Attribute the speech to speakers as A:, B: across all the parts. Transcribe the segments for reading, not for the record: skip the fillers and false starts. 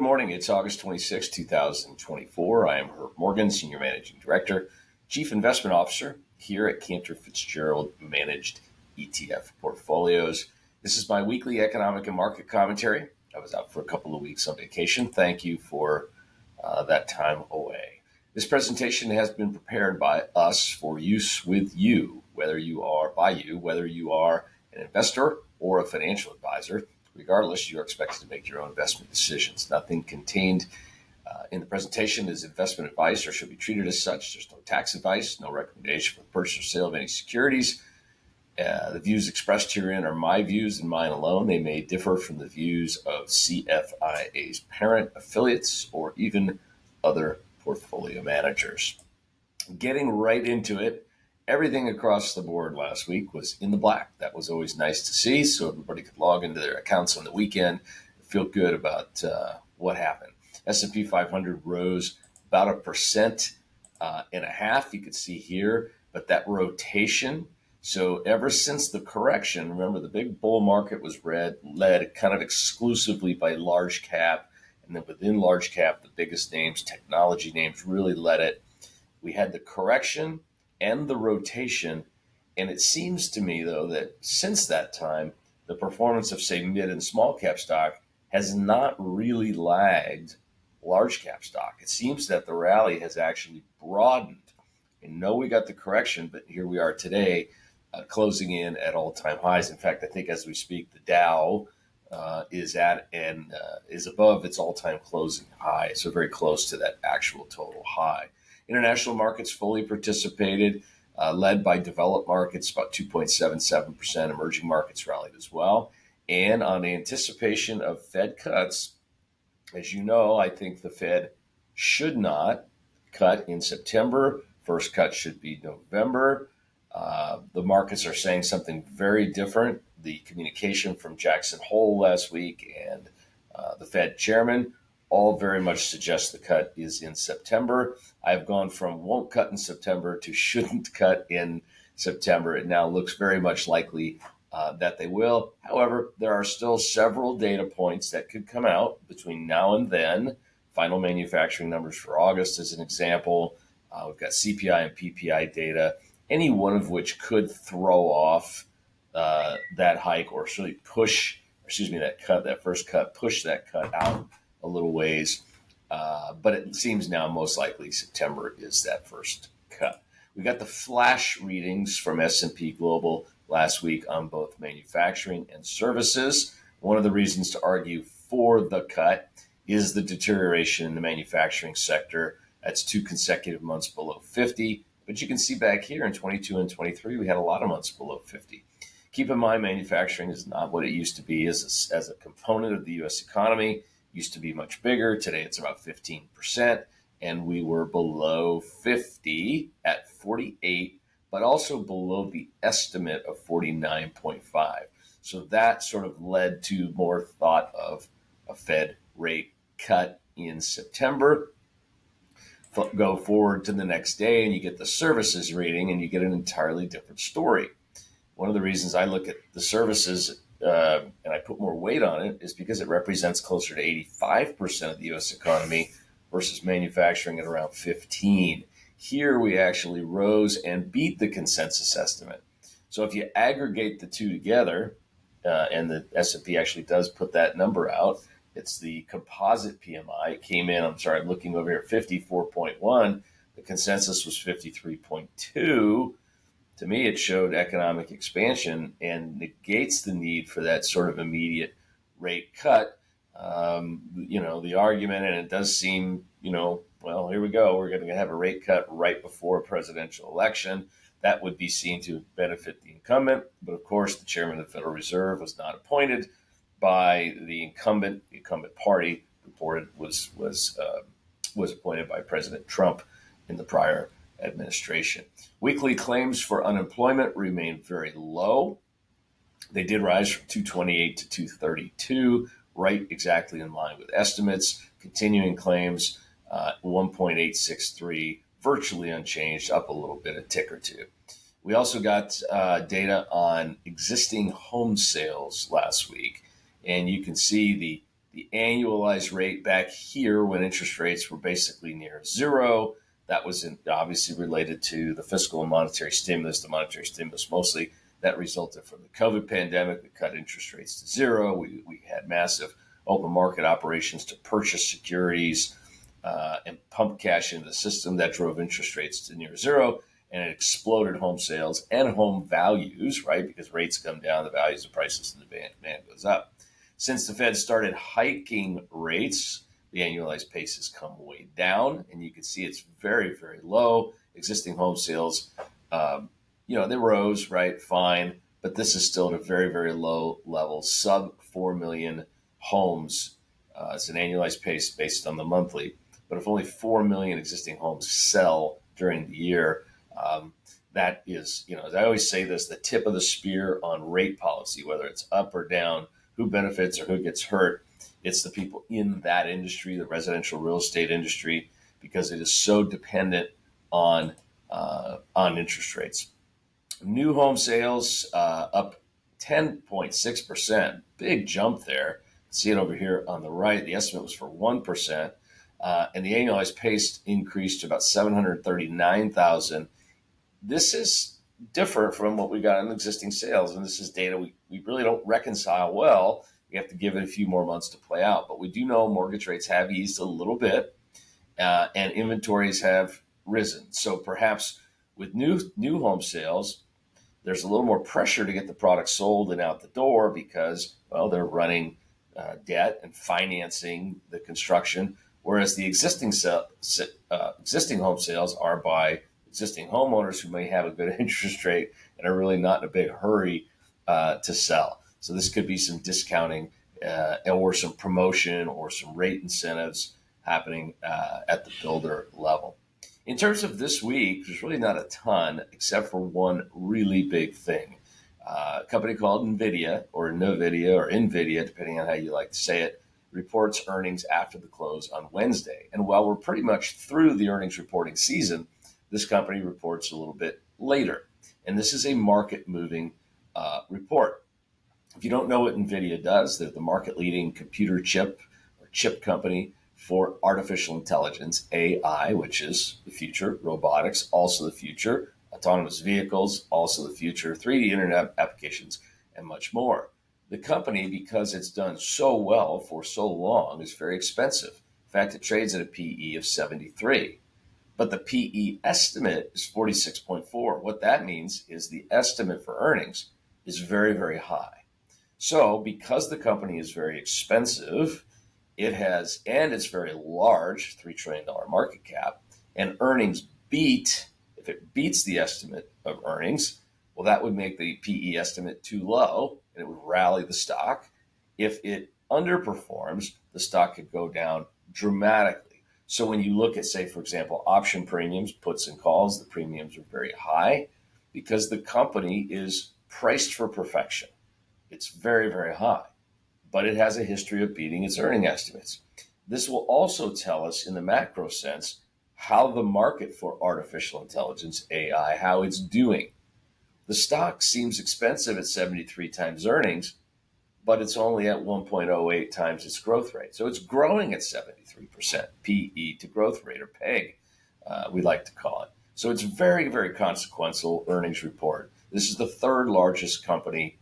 A: morning. It's August 26, 2024. I am Herb Morgan, Senior Managing Director, Chief Investment Officer here at Cantor Fitzgerald Managed ETF Portfolios. This is my weekly economic and market commentary. I was out for a couple of weeks on vacation. Thank you for that time away. This presentation has been prepared by us for use with you, whether you are an investor or a financial advisor. Regardless, you are expected to make your own investment decisions. Nothing contained in the presentation is investment advice or should be treated as such. There's no tax advice, no recommendation for the purchase or sale of any securities. The views expressed herein are my views and mine alone. They may differ from the views of CFIA's parent, affiliates, or even other portfolio managers. Getting right into it, everything across the board last week was in the black. That was always nice to see, so everybody could log into their accounts on the weekend and feel good about what happened. S&P 500 rose about 1.5%. You could see here, but that rotation. So ever since the correction, remember the big bull market was led kind of exclusively by large cap, and then within large cap, the biggest names, technology names, really led it. We had the correction and the rotation. And it seems to me, though, that since that time, the performance of, say, mid and small cap stock has not really lagged large cap stock. It seems that the rally has actually broadened. And no, we got the correction, but here we are today, closing in at all-time highs. In fact, I think as we speak, the Dow is above its all-time closing high, so very close to that actual total high. International markets fully participated, led by developed markets, about 2.77%. Emerging markets rallied as well. And on anticipation of Fed cuts, as you know, I think the Fed should not cut in September. First cut should be November. The markets are saying something very different. The communication from Jackson Hole last week and the Fed chairman all very much suggest the cut is in September. I've gone from won't cut in September to shouldn't cut in September. It now looks very much likely that they will. However, there are still several data points that could come out between now and then. Final manufacturing numbers for August, as an example. We've got CPI and PPI data, any one of which could throw off that hike or really that first cut, push that cut out a little ways, but it seems now most likely September is that first cut. We got the flash readings from S&P Global last week on both manufacturing and services. One of the reasons to argue for the cut is the deterioration in the manufacturing sector. That's 2 consecutive months below 50. But you can see back here in 22 and 23, we had a lot of months below 50. Keep in mind, manufacturing is not what it used to be as a component of the U.S. economy. Used to be much bigger. Today it's about 15%, and we were below 50 at 48, but also below the estimate of 49.5. So that sort of led to more thought of a Fed rate cut in September. Go forward to the next day and you get the services reading and you get an entirely different story. One of the reasons I look at the services and I put more weight on it is because it represents closer to 85% of the U.S. economy versus manufacturing at around 15%. Here we actually rose and beat the consensus estimate. So if you aggregate the two together, and the S&P actually does put that number out, it's the composite PMI. It came in, I'm looking over here, 54.1. The consensus was 53.2. To me, it showed economic expansion and negates the need for that sort of immediate rate cut. The argument, and it does seem, well, here we go. We're going to have a rate cut right before a presidential election. That would be seen to benefit the incumbent. But of course, the chairman of the Federal Reserve was not appointed by the incumbent. The incumbent party reported was appointed by President Trump in the prior administration. Weekly claims for unemployment remain very low. They did rise from 228 to 232, right exactly in line with estimates. Continuing claims, 1.863, virtually unchanged, up a little bit, a tick or two. We also got data on existing home sales last week, and you can see the The annualized rate back here when interest rates were basically near zero, that was obviously related to the fiscal and monetary stimulus, the monetary stimulus mostly that resulted from the COVID pandemic. We cut interest rates to zero. We had massive open market operations to purchase securities and pump cash into the system that drove interest rates to near zero. And it exploded home sales and home values, right? Because rates come down, the values of prices and the demand goes up. Since the Fed started hiking rates, the annualized pace has come way down, and you can see it's very, very low. Existing home sales, they rose, right? Fine, but this is still at a very, very low level, sub 4 million homes. It's an annualized pace based on the monthly, but if only 4 million existing homes sell during the year, that is, as I always say this, the tip of the spear on rate policy, whether it's up or down, who benefits or who gets hurt. It's the people in that industry, the residential real estate industry, because it is so dependent on interest rates. New home sales up 10.6%, big jump there. See it over here on the right. The estimate was for 1%, and the annualized pace increased to about 739,000. This is different from what we got in existing sales, and this is data we really don't reconcile well. We have to give it a few more months to play out, but we do know mortgage rates have eased a little bit, and inventories have risen. So perhaps with new home sales, there's a little more pressure to get the product sold and out the door because, well, they're running debt and financing the construction, whereas the existing home sales are by existing homeowners who may have a good interest rate and are really not in a big hurry to sell. So this could be some discounting or some promotion or some rate incentives happening at the builder level. In terms of this week, there's really not a ton except for one really big thing. A company called Nvidia or Nvidia, depending on how you like to say it, reports earnings after the close on Wednesday. And while we're pretty much through the earnings reporting season, this company reports a little bit later. And this is a market-moving report. If you don't know what Nvidia does, they're the market-leading computer chip or chip company for artificial intelligence, AI, which is the future, robotics, also the future, autonomous vehicles, also the future, 3D internet applications, and much more. The company, because it's done so well for so long, is very expensive. In fact, it trades at a PE of 73. But the PE estimate is 46.4. What that means is the estimate for earnings is very, very high. So because the company is very expensive, it's very large, $3 trillion market cap, and earnings if it beats the estimate of earnings, well, that would make the PE estimate too low and it would rally the stock. If it underperforms, the stock could go down dramatically. So when you look at, say, for example, option premiums, puts and calls, the premiums are very high because the company is priced for perfection. It's very, very high, but it has a history of beating its earning estimates. This will also tell us in the macro sense how the market for artificial intelligence, AI, how it's doing. The stock seems expensive at 73 times earnings, but it's only at 1.08 times its growth rate. So it's growing at 73% PE to growth rate, or PEG, we like to call it. So it's very, very consequential earnings report. This is the third largest company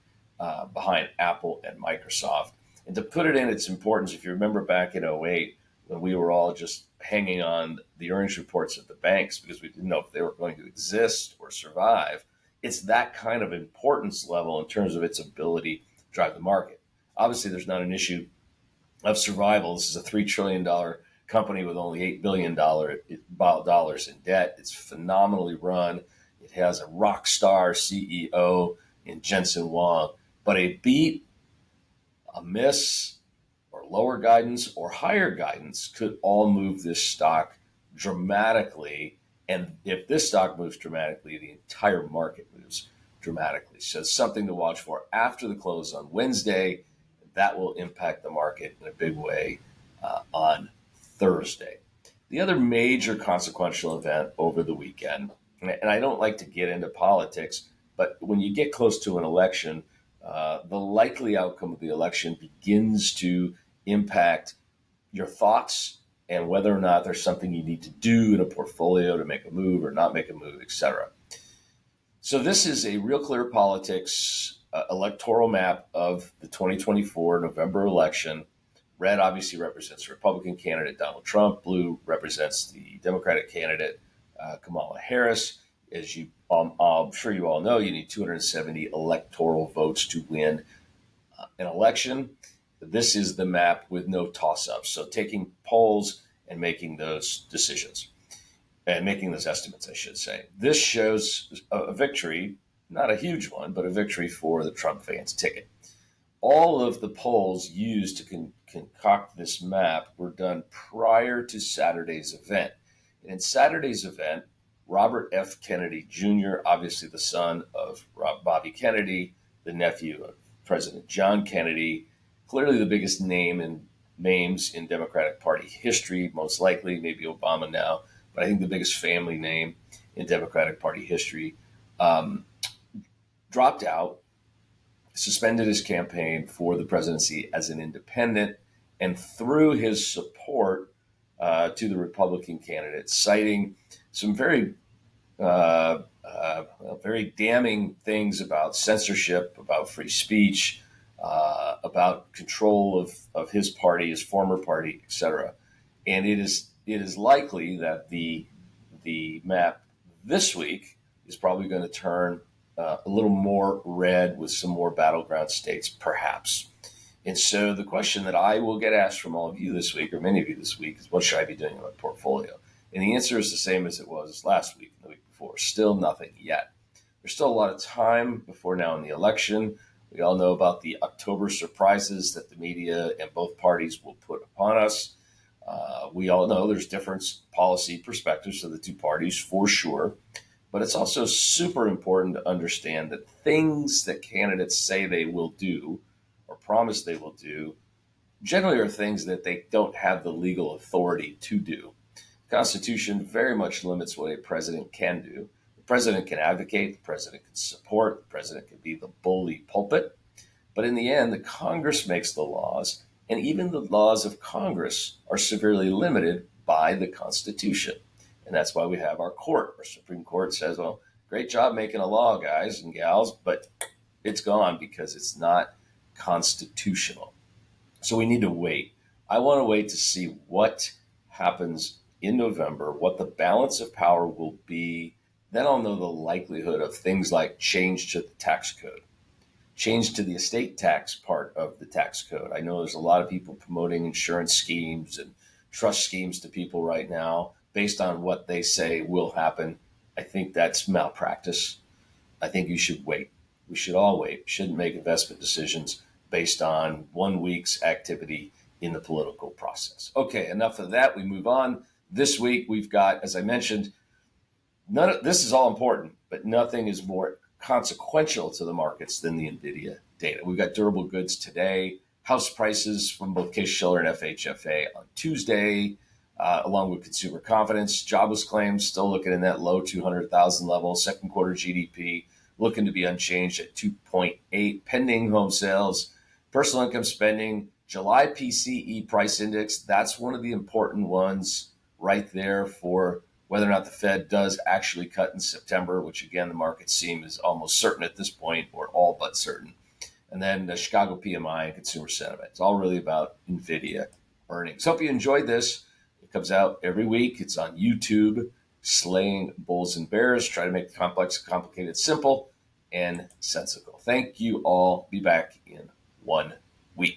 A: behind Apple and Microsoft. And to put it in its importance, if you remember back in 2008, when we were all just hanging on the earnings reports of the banks because we didn't know if they were going to exist or survive, it's that kind of importance level in terms of its ability to drive the market. Obviously, there's not an issue of survival. This is a $3 trillion company with only $8 billion in debt. It's phenomenally run. It has a rock star CEO in Jensen Huang, but a beat, a miss, or lower guidance or higher guidance could all move this stock dramatically. And if this stock moves dramatically, the entire market moves dramatically. So it's something to watch for after the close on Wednesday. That will impact the market in a big way on Thursday. The other major consequential event over the weekend, and I don't like to get into politics, but when you get close to an election, the likely outcome of the election begins to impact your thoughts and whether or not there's something you need to do in a portfolio to make a move or not make a move, etc. So this is a Real Clear Politics electoral map of the 2024 November election. Red obviously represents the Republican candidate Donald Trump. Blue represents the Democratic candidate Kamala Harris. As I'm sure you all know, you need 270 electoral votes to win an election. This is the map with no toss-ups. So taking polls and making those decisions and making those estimates, I should say. This shows a victory, not a huge one, but a victory for the Trump fans' ticket. All of the polls used to concoct this map were done prior to Saturday's event. And in Saturday's event, Robert F. Kennedy Jr., obviously the son of Bobby Kennedy, the nephew of President John Kennedy, clearly the biggest names in Democratic Party history, most likely, maybe Obama now, but I think the biggest family name in Democratic Party history, dropped out, suspended his campaign for the presidency as an independent, and threw his support to the Republican candidate, citing some very damning things about censorship, about free speech, about control of his party, his former party, etc. And it is likely that the map this week is probably going to turn a little more red with some more battleground states, perhaps. And so the question that I will get asked from all of you this week, or many of you this week, is what should I be doing in my portfolio? And the answer is the same as it was last week and the week before. Still nothing yet. There's still a lot of time before now in the election. We all know about the October surprises that the media and both parties will put upon us. We all know there's different policy perspectives of the two parties for sure. But it's also super important to understand that things that candidates say they will do or promise they will do generally are things that they don't have the legal authority to do. The Constitution very much limits what a president can do. The president can advocate, the president can support, the president can be the bully pulpit. But in the end, the Congress makes the laws, and even the laws of Congress are severely limited by the Constitution. And that's why we have our court. Our Supreme Court says, well, great job making a law, guys and gals, but it's gone because it's not constitutional. So we need to wait. I want to wait to see what happens in November, what the balance of power will be. Then I'll know the likelihood of things like change to the tax code, change to the estate tax part of the tax code. I know there's a lot of people promoting insurance schemes and trust schemes to people right now based on what they say will happen. I think that's malpractice. I think you should wait. We should all wait. We shouldn't make investment decisions based on 1 week's activity in the political process. Okay, enough of that. We move on. This week we've got, as I mentioned, this is all important, but nothing is more consequential to the markets than the Nvidia data. We've got durable goods today, house prices from both Case-Shiller and FHFA on Tuesday, along with consumer confidence, jobless claims still looking in that low 200,000 level, second quarter GDP looking to be unchanged at 2.8, pending home sales, personal income spending, July PCE price index. That's one of the important ones right there for whether or not the Fed does actually cut in September, which again, the markets seem is almost certain at this point, or all but certain. And then the Chicago PMI and consumer sentiment. It's all really about Nvidia earnings. Hope you enjoyed this. It comes out every week. It's on YouTube, Slaying Bulls and Bears. Try to make the complex complicated simple and sensible. Thank you all. Be back in 1 week.